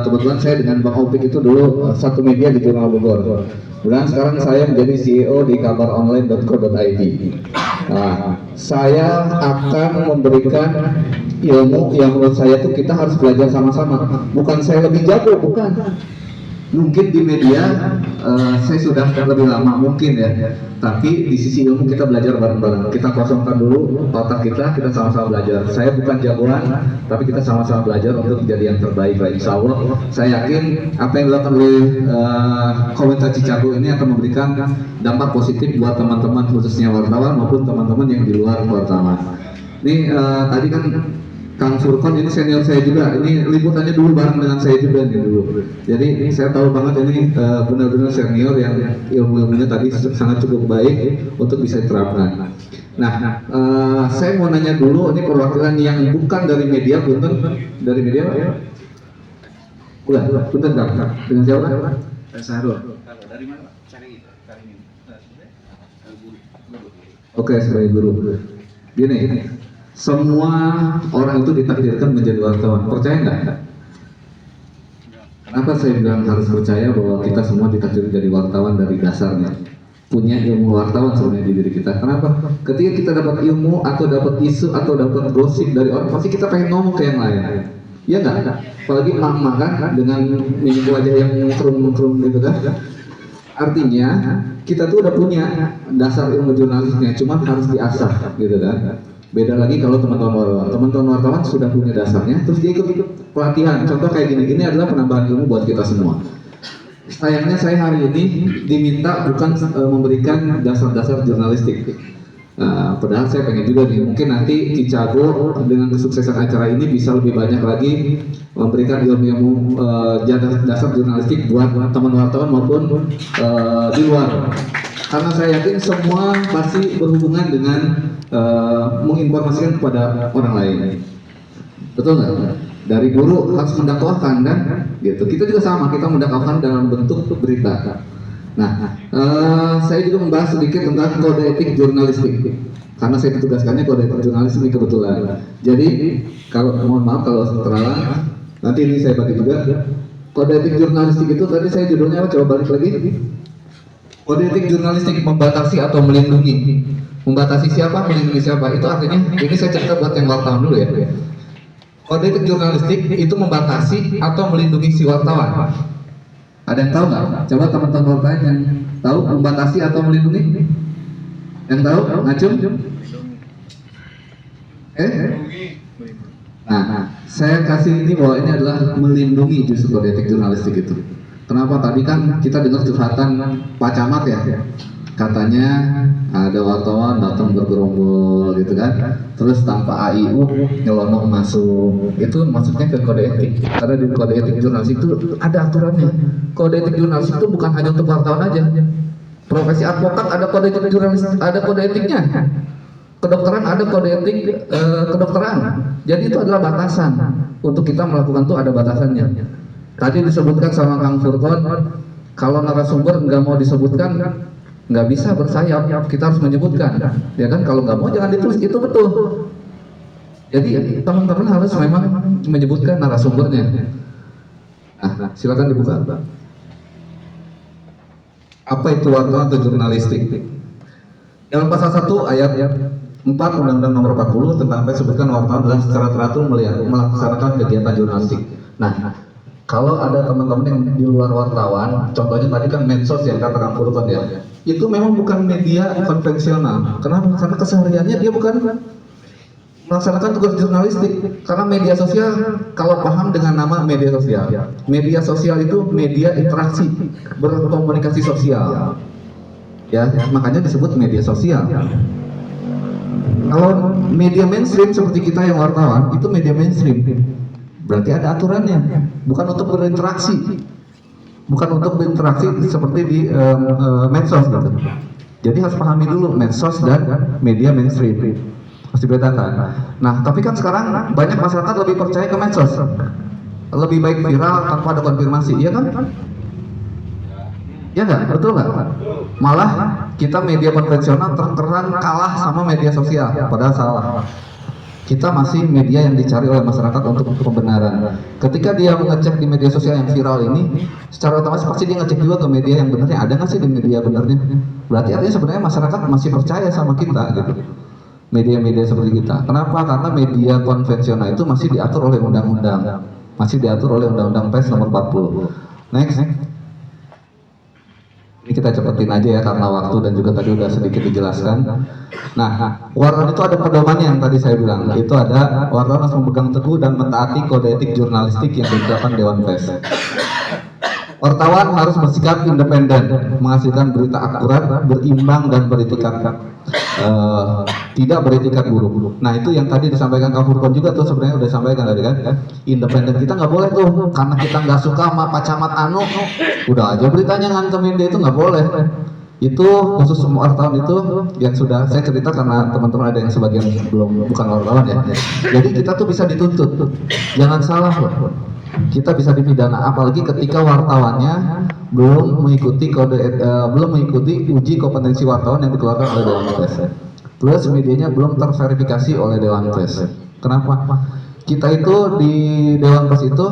kebetulan saya dengan Bang Opik itu dulu satu media di Jurnal Bogor. Dan sekarang saya menjadi CEO di kabaronline.co.id. Nah, saya akan memberikan ilmu yang menurut saya tuh kita harus belajar sama-sama. Bukan saya lebih jago, bukan. Mungkin di media saya sudah lebih lama mungkin ya, tapi di sisi ilmu kita belajar bareng-bareng. Kita kosongkan dulu otak kita sama-sama belajar. Saya bukan jagoan, tapi kita sama-sama belajar untuk menjadi yang terbaik lah. Insya Allah, saya yakin apa yang dilakukan oleh komunitas Cicago ini akan memberikan dampak positif buat teman-teman, khususnya wartawan maupun teman-teman yang di luar wartawan. Ini tadi kan Kang Surkon ini senior saya juga, ini liputannya dulu bareng dengan saya juga nih dulu. Jadi ini saya tahu banget ini benar-benar senior yang ilmu-ilmunya tadi sangat cukup baik untuk bisa diterapkan. Nah, saya mau nanya dulu, ini perwakilan yang bukan dari media, punten dari media Pak? Udah, punten Kang. Dengan siapa? Sahrul. Dari mana Pak? Oke, sebagai guru. Gini, semua orang itu ditakdirkan menjadi wartawan. Percaya nggak? Kenapa saya bilang harus percaya bahwa kita semua ditakdirkan jadi wartawan dari dasarnya? Punya ilmu wartawan sebenarnya di diri kita. Kenapa? Ketika kita dapat ilmu atau dapat isu atau dapat gosip dari orang, pasti kita pengen ngomong ke yang lain. Iya nggak? Apalagi mama kan dengan minggu wajah yang krum gitu kan. Artinya kita tuh udah punya dasar ilmu jurnalisnya, cuma harus diasah gitu kan. Beda lagi kalau teman-teman wartawan sudah punya dasarnya, terus dia ikut pelatihan. Contoh kayak gini adalah penambahan ilmu buat kita semua. Sayangnya saya hari ini diminta bukan memberikan dasar-dasar jurnalistik. Padahal saya pengen juga nih, mungkin nanti Cicago dengan kesuksesan acara ini bisa lebih banyak lagi memberikan ilmu-ilmu dasar jurnalistik buat teman wartawan maupun di luar. Karena saya yakin semua pasti berhubungan dengan menginformasikan kepada orang lain. Betul nggak? Dari guru harus mendakwahkan kan, gitu. Kita juga sama, kita mendakwahkan dalam bentuk berita. Nah, saya juga membahas sedikit tentang kode etik jurnalistik, karena saya ditugaskannya kode etik jurnalistik ini kebetulan. Jadi, kalau mohon maaf kalau terlalu, nanti ini saya bagi juga. Kode etik jurnalistik itu tadi saya judulnya apa? Coba balik lagi. Kode etik jurnalistik membatasi atau melindungi. Membatasi siapa? Melindungi siapa? Itu artinya, ini saya cerita buat yang wartawan dulu ya. Kode etik jurnalistik itu membatasi atau melindungi si wartawan. Ada yang tahu nggak? Coba teman-teman wartawan yang tahu membatasi atau melindungi? Yang tahu? Ngacung? Nah, saya kasih ini bahwa ini adalah melindungi justru kode etik jurnalistik itu. Kenapa? Tadi kan kita dengar curhatan Pak Camat ya. Katanya ada wartawan datang bergerombol gitu kan, terus tanpa AIU nyelonong masuk. Itu maksudnya ke kode etik. Karena di kode etik jurnalistik itu ada aturannya. Kode etik jurnalistik itu bukan hanya untuk wartawan aja. Profesi advokat ada kode etik jurnalistik, ada kode etiknya. Kedokteran ada kode etik kedokteran. Jadi itu adalah batasan. Untuk kita melakukan itu ada batasannya. Tadi disebutkan sama Kang Furqon, kalau narasumber nggak mau disebutkan, nggak bisa bersayap, kita harus menyebutkan, ya kan? Kalau nggak mau jangan ditulis, itu betul. Jadi teman-teman harus memang menyebutkan narasumbernya. Nah, silakan dibuka. Apa itu wartawan atau jurnalistik? Dalam pasal 1 ayat 4 Undang-Undang Nomor 40 tentang apa yang disebutkan wartawan adalah secara teratur melaksanakan kegiatan jurnalistik. Nah, kalau ada teman-teman yang di luar wartawan, contohnya tadi kan medsos yang kata Kang Furqon ya, itu memang bukan media konvensional. Kenapa? Karena kesehariannya dia bukan melaksanakan tugas jurnalistik. Karena media sosial, kalau paham dengan nama media sosial itu media interaksi, berkomunikasi sosial. Ya, makanya disebut media sosial. Kalau media mainstream seperti kita yang wartawan, itu media mainstream. Berarti ada aturannya, bukan untuk berinteraksi, seperti di medsos gitu. Jadi harus pahami dulu medsos dan media mainstream, harus dibedakan. Nah, tapi kan sekarang banyak masyarakat lebih percaya ke medsos, lebih baik viral tanpa ada konfirmasi, iya kan? Ya nggak, betul nggak? Malah kita media konvensional terang kalah sama media sosial, padahal salah. Kita masih media yang dicari oleh masyarakat untuk pembenaran. Ketika dia mengecek di media sosial yang viral ini, secara otomatis pasti dia ngecek juga ke media yang benarnya. Ada nggak sih di media benarnya? Berarti artinya sebenarnya masyarakat masih percaya sama kita gitu. Media-media seperti kita. Kenapa? Karena media konvensional itu masih diatur oleh undang-undang. Masih diatur oleh Undang-Undang Pers nomor 40. Next. Ini kita cepetin aja ya karena waktu dan juga tadi udah sedikit dijelaskan. Nah, wartawan itu ada pedomannya yang tadi saya bilang. Itu ada wartawan harus memegang teguh dan mentaati kode etik jurnalistik yang ditetapkan Dewan Pers. Wartawan harus bersikap independen, menghasilkan berita akurat, berimbang dan beretikat, tidak beretikat buruk. Nah itu yang tadi disampaikan Kang Furqon juga tuh sebenarnya udah disampaikan tadi kan. Independen kita nggak boleh tuh, karena kita nggak suka sama Pak Camat Anu, udah aja beritanya ngantemin dia, itu nggak boleh. Itu khusus semua wartawan itu yang sudah saya cerita karena teman-teman ada yang sebagian belum bukan wartawan ya. Jadi kita tuh bisa dituntut, jangan salah loh. kita bisa dipidana, apalagi ketika wartawannya belum mengikuti uji kompetensi wartawan yang dikeluarkan oleh Dewan Pers. Plus medianya belum terverifikasi oleh Dewan Pers. Kenapa? Kita itu di Dewan Pers itu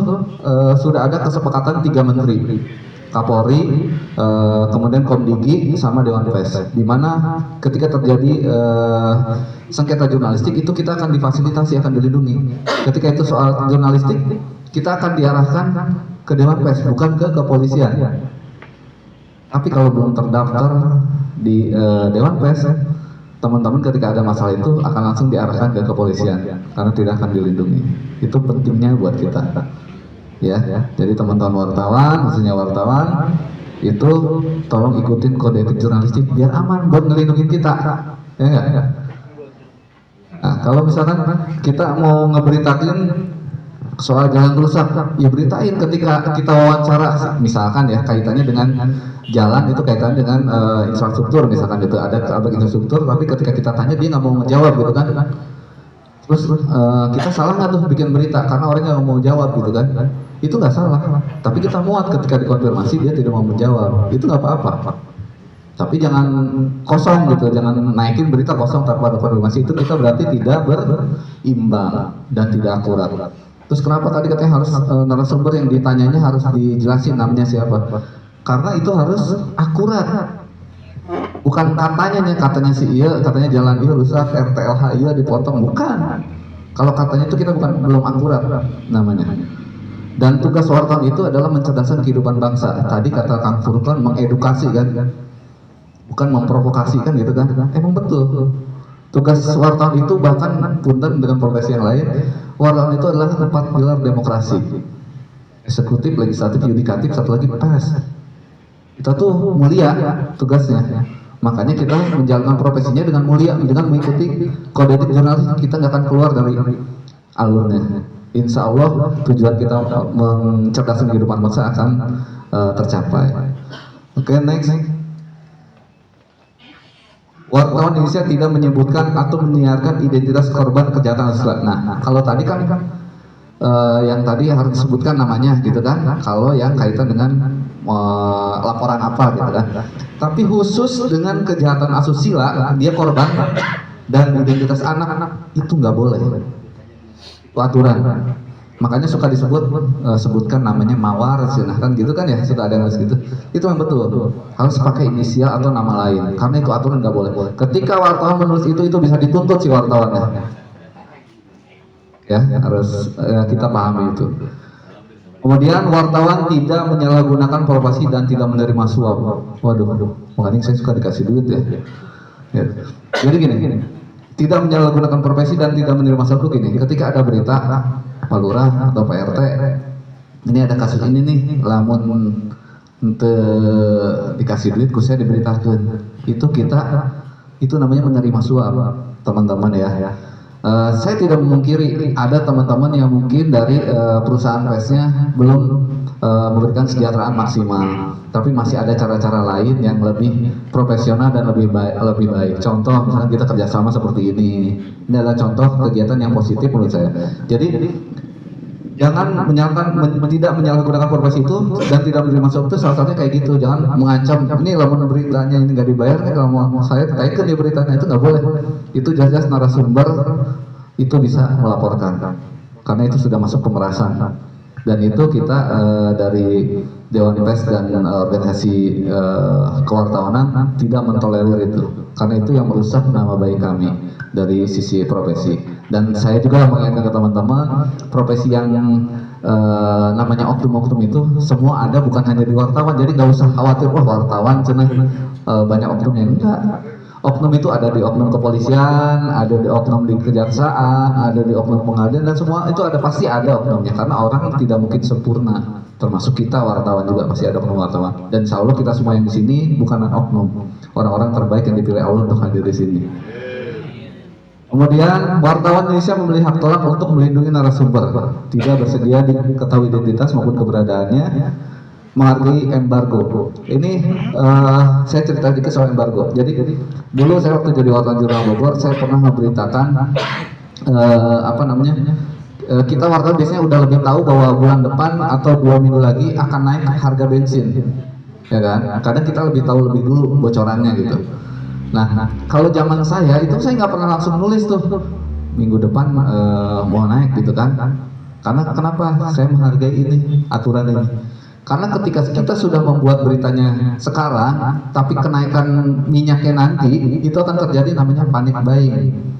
sudah ada kesepakatan 3 menteri, Kapolri, kemudian Komdigi, sama Dewan Pers. Di mana ketika terjadi sengketa jurnalistik itu kita akan difasilitasi, akan dilindungi. Ketika itu soal jurnalistik, kita akan diarahkan ke Dewan Pers, bukan ke kepolisian. Tapi kalau belum terdaftar di Dewan Pers, teman-teman ketika ada masalah itu akan langsung diarahkan ke kepolisian karena tidak akan dilindungi. Itu pentingnya buat kita. Ya, jadi teman-teman wartawan, khususnya wartawan, itu tolong ikutin kode etik jurnalistik biar aman buat ngelindungin kita. Ya enggak? Nah, kalau misalkan kita mau ngeberitakin soal jalan rusak, ya beritain ketika kita wawancara, misalkan ya kaitannya dengan jalan itu kaitannya dengan infrastruktur, misalkan itu ada infrastruktur, tapi ketika kita tanya dia nggak mau menjawab gitu kan, terus kita salah nggak tuh bikin berita karena orangnya nggak mau jawab gitu kan, itu nggak salah, tapi kita muat ketika dikonfirmasi dia tidak mau menjawab, itu nggak apa-apa. Tapi jangan kosong gitu, jangan naikin berita kosong tanpa ada konfirmasi, itu kita berarti tidak berimbang dan tidak akurat. Terus kenapa tadi katanya harus narasumber yang ditanyanya harus dijelasin namanya siapa? Karena itu harus akurat. Bukan katanya si iya, katanya jalan iya rusak, RTLH iya dipotong, bukan. Kalau katanya itu kita belum akurat namanya. Dan tugas wartawan itu adalah mencerdaskan kehidupan bangsa. Tadi kata Kang Furqan mengedukasi kan, bukan memprovokasi kan gitu kan? Emang betul. Tugas wartawan itu bahkan punten dengan profesi yang lain, wartawan itu adalah 4 pilar demokrasi: eksekutif, legislatif, yudikatif, satu lagi pers. Kita tuh mulia tugasnya, makanya kita menjalankan profesinya dengan mulia, dengan mengikuti kode etik jurnalis. Kita nggak akan keluar dari alurnya. Insya Allah tujuan kita mencerdaskan kehidupan bangsa akan tercapai. Oke, next. Wartawan Indonesia tidak menyebutkan atau menyiarkan identitas korban kejahatan seksual. Nah, kalau tadi kan yang tadi harus disebutkan namanya gitu kan. Kalau yang kaitan dengan laporan apa gitu kan. Tapi khusus dengan kejahatan asusila, dia korban dan identitas anak itu nggak boleh. Itu aturan. Makanya suka sebutkan namanya mawar, kan gitu kan ya, suka ada yang gitu. Itu yang betul, harus pakai inisial atau nama lain, karena itu aturan nggak boleh. Ketika wartawan menulis itu bisa dituntut si wartawannya. Ya, harus kita pahami itu. Kemudian wartawan tidak menyalahgunakan profesi dan tidak menerima suap. Waduh, makanya saya suka dikasih duit ya. Jadi gini, tidak menyalahgunakan profesi dan tidak menerima suap itu gini. Ketika ada berita Pak Lurah atau Pak RT, ini ada kasus ini nih, lamun ente dikasih duit, saya diberitakan. Itu namanya menerima suap, teman-teman ya. Saya tidak memungkiri ada teman-teman yang mungkin dari perusahaan persnya belum memberikan kesejahteraan maksimal, tapi masih ada cara-cara lain yang lebih profesional dan lebih baik. Contoh, misalnya kita kerjasama seperti ini. Ini adalah contoh kegiatan yang positif menurut saya. Jadi jangan tidak menyalahgunakan profesi itu dan tidak menerima suap itu salah satunya kayak gitu. Jangan mengancam, ini lamun beritanya ini nggak dibayar, kalau mau saya taikan di beritanya, itu nggak boleh. Itu jelas-jelas narasumber itu bisa melaporkan karena itu sudah masuk pemerasan. Dan itu kita dari Dewan Pers dan organisasi kewartawanan tidak mentolerir itu, karena itu yang merusak nama baik kami dari sisi profesi. Dan saya juga mengingatkan ke teman-teman, profesi yang namanya oknum-oknum itu semua ada, bukan hanya di wartawan. Jadi nggak usah khawatir, wah wartawan cenah banyak oknumnya. Enggak. Oknum itu ada di oknum kepolisian, ada di oknum di kejaksaan, ada di oknum pengadilan, dan semua itu ada, pasti ada oknumnya, karena orang tidak mungkin sempurna, termasuk kita wartawan juga pasti ada oknum wartawan. Dan insya Allah kita semua yang di sini bukan oknum, orang-orang terbaik yang dipilih Allah untuk hadir di sini. Kemudian wartawan Indonesia memiliki hak tolak untuk melindungi narasumber, tidak bersedia diketahui identitas maupun keberadaannya, menghargai embargo. Ini saya cerita dikit soal embargo. Jadi dulu saya waktu jadi wartawan Jurnal Bogor, saya pernah memberitakan kita wartawan biasanya udah lebih tahu bahwa bulan depan atau 2 minggu lagi akan naik harga bensin, ya kan? Kadang kita lebih tahu lebih dulu bocorannya gitu. Nah, kalau zaman saya itu saya nggak pernah langsung nulis tuh minggu depan mau naik gitu kan? Karena kenapa? Saya menghargai ini aturan ini. Karena ketika kita sudah membuat beritanya sekarang, tapi kenaikan minyaknya nanti, itu akan terjadi namanya panic buying.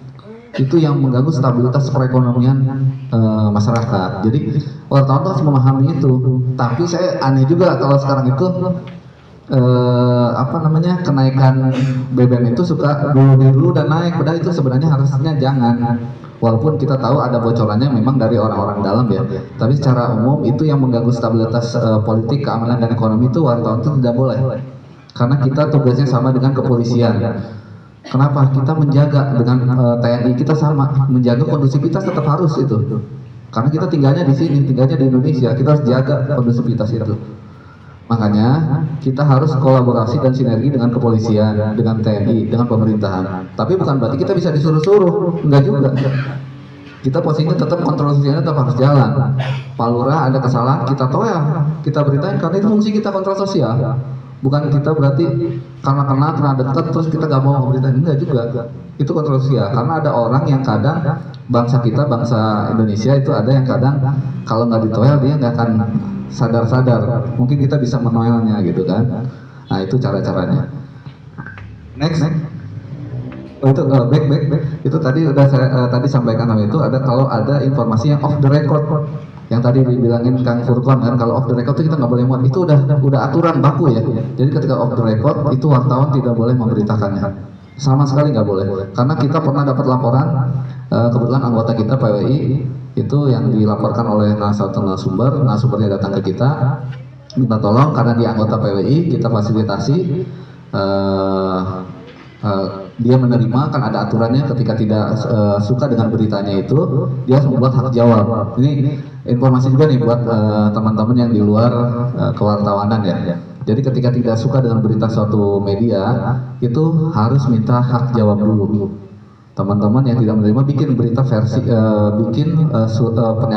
Itu yang mengganggu stabilitas perekonomian masyarakat. Jadi wartawan harus memahami itu. Tapi saya aneh juga kalau sekarang itu kenaikan BBM itu suka dulu dan naik. Padahal itu sebenarnya harusnya jangan. Walaupun kita tahu ada bocorannya memang dari orang-orang dalam ya, tapi secara umum itu yang mengganggu stabilitas politik, keamanan dan ekonomi itu wartawan itu tidak boleh, karena kita tugasnya sama dengan kepolisian. Kenapa? Kita menjaga dengan TNI kita sama, menjaga kondusivitas tetap harus itu, karena kita tinggalnya di sini, tinggalnya di Indonesia, kita harus jaga kondusivitas itu. Makanya kita harus kolaborasi dan sinergi dengan kepolisian, dengan TNI, dengan pemerintahan. Tapi bukan berarti kita bisa disuruh-suruh, enggak juga. Kita posisinya tetap kontrol sosialnya tetap harus jalan. Pak Lurah ada kesalahan, kita tahu ya, kita beritain karena itu fungsi kita kontrol sosial. Bukan kita berarti karena dekat terus kita nggak mau beritain, enggak juga. Itu kontrol sosial. Karena ada orang yang kadang bangsa kita, bangsa Indonesia itu ada yang kadang kalau nggak ditoel dia nggak akan sadar-sadar, mungkin kita bisa menoelnya gitu kan. Nah itu cara-caranya. Next. Oh, itu back. Itu tadi udah saya tadi sampaikan sama itu ada kalau ada informasi yang off the record, yang tadi dibilangin Kang Furkon kan, kalau off the record itu kita nggak boleh muat, itu udah aturan baku ya. Jadi ketika off the record itu wartawan tidak boleh memberitakannya, sama sekali nggak boleh. Karena kita pernah dapat laporan, kebetulan anggota kita PWI itu yang dilaporkan oleh narasumbernya datang ke kita minta tolong karena dia anggota PWI, kita fasilitasi, dia menerima, kan ada aturannya ketika tidak suka dengan beritanya itu dia harus membuat hak jawab. Ini informasi juga nih buat teman-teman yang di luar kewartawanan ya. Jadi ketika tidak suka dengan berita suatu media itu harus minta hak jawab dulu. Teman-teman yang tidak menerima bikin berita versi, pernyataan